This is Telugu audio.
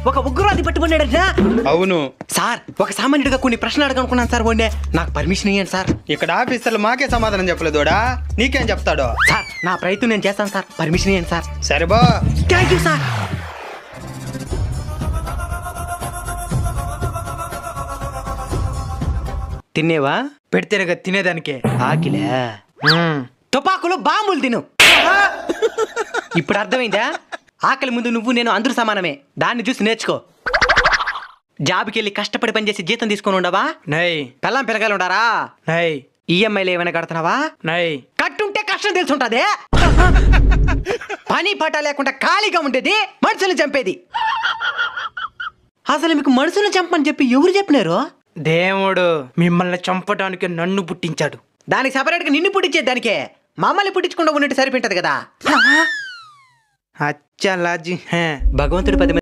ఒక ఉగ్రవాది పట్టుకున్నాడట. అవును సార్, ఒక సామాన్యుడిగా కొన్ని ప్రశ్నలు అడగనుకున్నాను సార్. ఓండే నాకు పర్మిషన్ ఇవ్వండి సార్. ఇక్కడ ఆఫీసర్లు మాకే సమాధానం చెప్పలేదోడా, నీకేం చెప్తాడో? సార్, నా ప్రయత్నం నేను చేస్తాను సార్. పర్మిషన్ ఇవ్వండి సార్. సరే బా. Thank you sir. తినేవా? పెడితేనే తినేదానికి. ఆకిలే తుపాకులు బాంబులు తిను. ఇప్పుడు అర్థమైందా? ఆకలి ముందు నువ్వు నేను అందరూ సమానమే. దాన్ని చూసి నేర్చుకో. జాబ్కి వెళ్ళి కష్టపడి పనిచేసి జీతం తీసుకొని ఉండవా? నై. పెళ్ళం పిల్లగాలు ఉండారా? నై. ఈఎంఐలు ఏమైనా కడుతున్నావా? నై. కట్టుంటే కష్టం తెలుసుంటదే. పని పాట లేకుండా ఖాళీగా ఉండేది మనుషులు చంపేది. అసలు మీకు మనుషులను చంపని చెప్పి ఎవరు చెప్పినారు? దేవుడు మిమ్మల్ని చంపడానికి నన్ను పుట్టించాడు. దానికి సపరేట్గా నిన్ను పుట్టించేది దానికే. మమ్మల్ని పుట్టించకుండా ఉన్నట్టు సరిపోయింటది కదా. అచ్చా లాజీ. భగవంతుడి 10